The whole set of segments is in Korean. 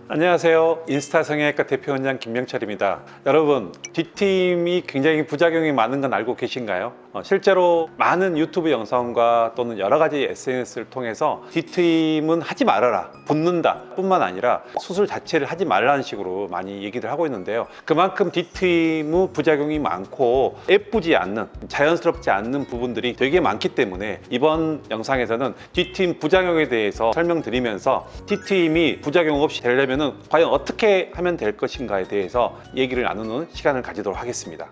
안녕하세요. 인스타 성형외과 대표원장 김명철입니다. 여러분, D팀이 굉장히 부작용이 많은 건 알고 계신가요? 실제로 많은 유튜브 영상과 또는 여러 가지 SNS를 통해서 D팀은 하지 말아라, 붓는다 뿐만 아니라 수술 자체를 하지 말라는 식으로 많이 얘기를 하고 있는데요. 그만큼 D팀의 부작용이 많고 예쁘지 않는, 자연스럽지 않는 부분들이 되게 많기 때문에 이번 영상에서는 D팀 부작용에 대해서 설명드리면서 D팀이 부작용 없이 되려면 과연 어떻게 하면 될 것인가에 대해서 얘기를 나누는 시간을 가지도록 하겠습니다.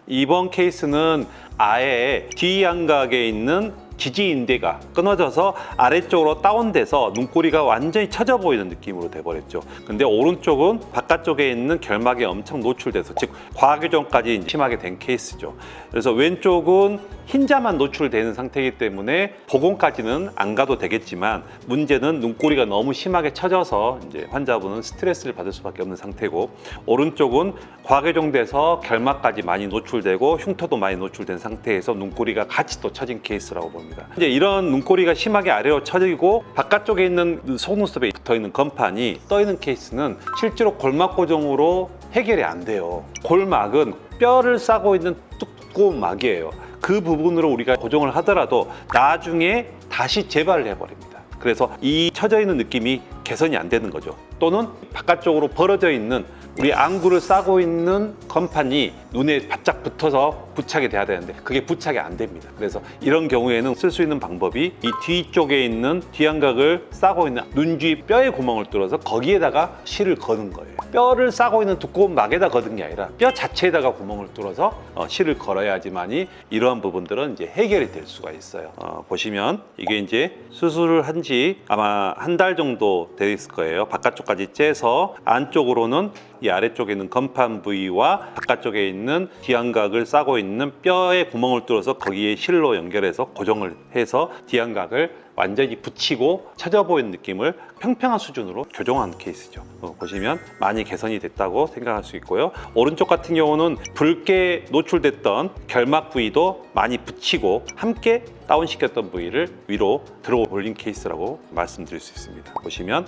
이번 케이스는 아예 뒤안각에 있는 지지인대가 끊어져서 아래쪽으로 다운돼서 눈꼬리가 완전히 처져 보이는 느낌으로 돼버렸죠. 근데 오른쪽은 바깥쪽에 있는 결막에 엄청 노출돼서, 즉 과교정까지 심하게 된 케이스죠. 그래서 왼쪽은 흰자만 노출되는 상태이기 때문에 복원까지는 안 가도 되겠지만, 문제는 눈꼬리가 너무 심하게 처져서 이제 환자분은 스트레스를 받을 수밖에 없는 상태고, 오른쪽은 과교정돼서 결막까지 많이 노출되고 흉터도 많이 노출된 상태에서 눈꼬리가 같이 또 처진 케이스라고 봅니다. 이제 이런 눈꼬리가 심하게 아래로 처지고 바깥쪽에 있는 속눈썹에 붙어있는 건판이 떠있는 케이스는 실제로 골막 고정으로 해결이 안 돼요. 골막은 뼈를 싸고 있는 두꺼운 막이에요. 그 부분으로 우리가 고정을 하더라도 나중에 다시 재발을 해버립니다. 그래서 이 처져 있는 느낌이 개선이 안 되는 거죠. 또는 바깥쪽으로 벌어져 있는 우리 안구를 싸고 있는 건판이 눈에 바짝 붙어서 부착이 돼야 되는데 그게 부착이 안 됩니다. 그래서 이런 경우에는 쓸 수 있는 방법이 이 뒤쪽에 있는 뒤안각을 싸고 있는 눈 주위 뼈에 구멍을 뚫어서 거기에다가 실을 거는 거예요. 뼈를 싸고 있는 두꺼운 막에다 거는 게 아니라 뼈 자체에다가 구멍을 뚫어서 실을 걸어야지만이 이러한 부분들은 이제 해결이 될 수가 있어요. 보시면 이게 이제 수술을 한 지 아마 한 달 정도 돼 있을 거예요. 바깥쪽까지 째서 안쪽으로는 이 아래쪽에 있는 건판 부위와 바깥쪽에 있는 뒤안각을 싸고 있는 뼈에 구멍을 뚫어서 거기에 실로 연결해서 고정을 해서 뒤안각을 완전히 붙이고 처져 보이는 느낌을 평평한 수준으로 교정한 케이스죠. 보시면 많이 개선이 됐다고 생각할 수 있고요. 오른쪽 같은 경우는 붉게 노출됐던 결막 부위도 많이 붙이고 함께 다운시켰던 부위를 위로 들어 올린 케이스라고 말씀드릴 수 있습니다. 보시면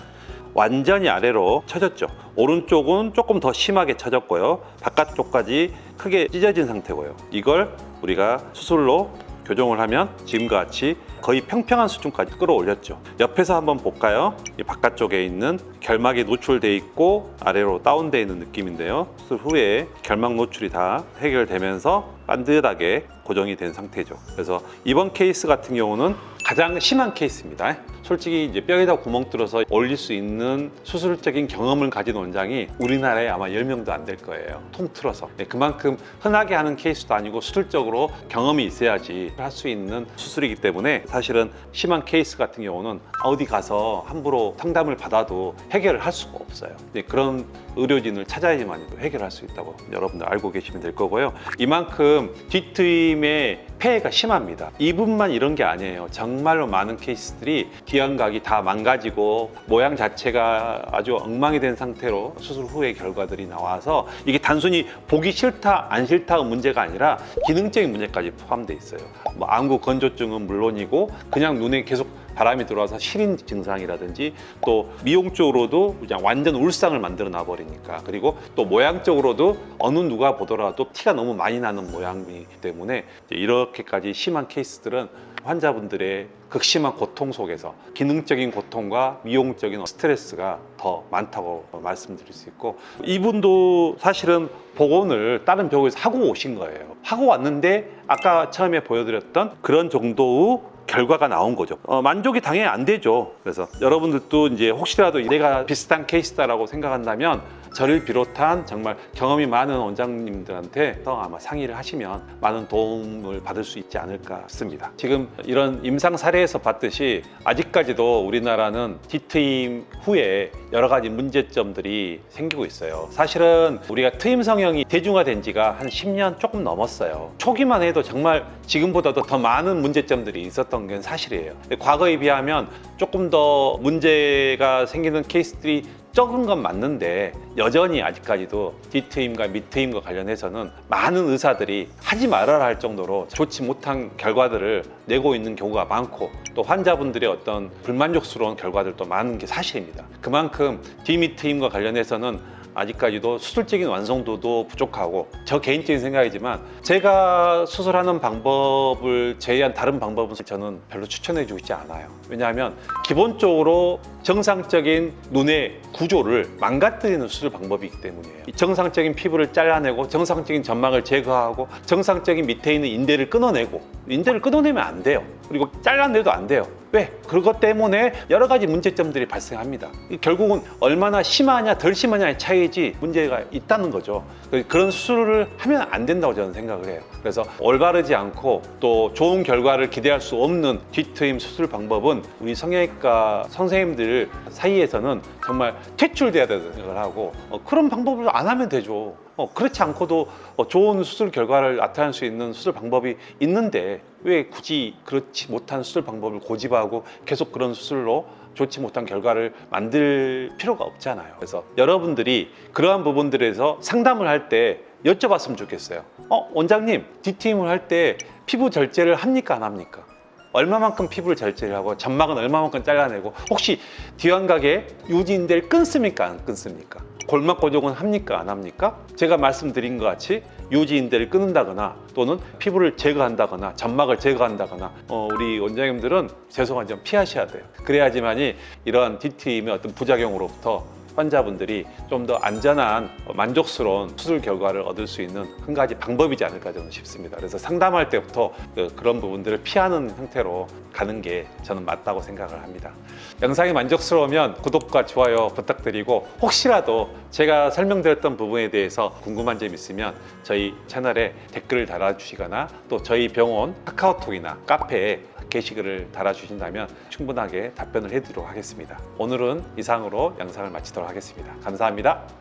완전히 아래로 처졌죠. 오른쪽은 조금 더 심하게 처졌고요. 바깥쪽까지 크게 찢어진 상태고요. 이걸 우리가 수술로 교정을 하면 지금과 같이 거의 평평한 수준까지 끌어올렸죠. 옆에서 한번 볼까요? 이 바깥쪽에 있는 결막이 노출돼 있고 아래로 다운돼 있는 느낌인데요. 수술 후에 결막 노출이 다 해결되면서 반듯하게 고정이 된 상태죠. 그래서 이번 케이스 같은 경우는 가장 심한 케이스입니다. 솔직히 이제 뼈에다 구멍 뚫어서 올릴 수 있는 수술적인 경험을 가진 원장이 우리나라에 아마 10명도 안 될 거예요. 통틀어서. 그만큼 흔하게 하는 케이스도 아니고 수술적으로 경험이 있어야지 할 수 있는 수술이기 때문에 사실은 심한 케이스 같은 경우는 어디 가서 함부로 상담을 받아도 해결을 할 수가 없어요. 그런 의료진을 찾아야지만 해결할 수 있다고 여러분들 알고 계시면 될 거고요. 이만큼 D팀의 폐해가 심합니다. 이분만 이런 게 아니에요. 정말로 많은 케이스들이 뒤안각이 다 망가지고 모양 자체가 아주 엉망이 된 상태로 수술 후의 결과들이 나와서 이게 단순히 보기 싫다 안 싫다의 문제가 아니라 기능적인 문제까지 포함되어 있어요. 뭐 안구 건조증은 물론이고 그냥 눈에 계속 바람이 들어와서 시린 증상이라든지 또 미용적으로도 그냥 완전 울상을 만들어 놔버리니까, 그리고 또 모양적으로도 어느 누가 보더라도 티가 너무 많이 나는 모양이기 때문에 이렇게까지 심한 케이스들은 환자분들의 극심한 고통 속에서 기능적인 고통과 미용적인 스트레스가 더 많다고 말씀드릴 수 있고, 이분도 사실은 복원을 다른 병원에서 하고 오신 거예요. 하고 왔는데 아까 처음에 보여드렸던 그런 정도의 결과가 나온 거죠. 만족이 당연히 안 되죠. 그래서 여러분들도 이제 혹시라도 내가 비슷한 케이스다라고 생각한다면 저를 비롯한 정말 경험이 많은 원장님들한테 아마 상의를 하시면 많은 도움을 받을 수 있지 않을까 싶습니다. 지금 이런 임상 사례에서 봤듯이 아직까지도 우리나라는 D트임 후에 여러 가지 문제점들이 생기고 있어요. 사실은 우리가 트임 성형이 대중화된 지가 한 10년 조금 넘었어요. 초기만 해도 정말 지금보다도 더 많은 문제점들이 있었던 있었던 게 사실이에요. 과거에 비하면 조금 더 문제가 생기는 케이스들이 적은 건 맞는데 여전히 아직까지도 D트임과 미트임과 관련해서는 많은 의사들이 하지 말아라 할 정도로 좋지 못한 결과들을 내고 있는 경우가 많고 또 환자분들의 어떤 불만족스러운 결과들도 많은 게 사실입니다. 그만큼 D미트임과 관련해서는 아직까지도 수술적인 완성도도 부족하고 저 개인적인 생각이지만 제가 수술하는 방법을 제외한 다른 방법은 저는 별로 추천해 주고 있지 않아요. 왜냐하면 기본적으로 정상적인 눈의 구조를 망가뜨리는 수술 방법이기 때문이에요. 이 정상적인 피부를 잘라내고 정상적인 점막을 제거하고 정상적인 밑에 있는 인대를 끊어내고 인대를 끊어내면 안 돼요. 그리고 잘라내도 안 돼요. 왜? 그것 때문에 여러 가지 문제점들이 발생합니다. 결국은 얼마나 심하냐 덜 심하냐의 차이지 문제가 있다는 거죠. 그런 수술을 하면 안 된다고 저는 생각을 해요. 그래서 올바르지 않고 또 좋은 결과를 기대할 수 없는 D트임 수술 방법은 우리 성형외과 선생님들 사이에서는 정말 퇴출돼야 된다고 생각을 하고 그런 방법을 안 하면 되죠. 그렇지 않고도 좋은 수술 결과를 나타낼 수 있는 수술 방법이 있는데 왜 굳이 그렇지 못한 수술 방법을 고집하고 계속 그런 수술로 좋지 못한 결과를 만들 필요가 없잖아요. 그래서 여러분들이 그러한 부분들에서 상담을 할 때 여쭤봤으면 좋겠어요. 원장님, D트임을 할 때 피부 절제를 합니까 안 합니까? 얼마만큼 피부를 절제를 하고 점막은 얼마만큼 잘라내고 혹시 뒤안각에 유지인대를 끊습니까 안 끊습니까? 골막 고정은 합니까 안 합니까? 제가 말씀드린 것 같이 유지인대를 끊는다거나 또는 피부를 제거한다거나 점막을 제거한다거나 우리 원장님들은 죄송하지만 피하셔야 돼요. 그래야지만이 이러한 D트임의 어떤 부작용으로부터 환자분들이 좀 더 안전한 만족스러운 수술 결과를 얻을 수 있는 한 가지 방법이지 않을까 저는 싶습니다. 그래서 상담할 때부터 그런 부분들을 피하는 형태로 가는 게 저는 맞다고 생각을 합니다. 영상이 만족스러우면 구독과 좋아요 부탁드리고 혹시라도 제가 설명드렸던 부분에 대해서 궁금한 점 있으면 저희 채널에 댓글을 달아주시거나 또 저희 병원 카카오톡이나 카페에 게시글을 달아주신다면 충분하게 답변을 해드리도록 하겠습니다. 오늘은 이상으로 영상을 마치도록 하겠습니다. 감사합니다.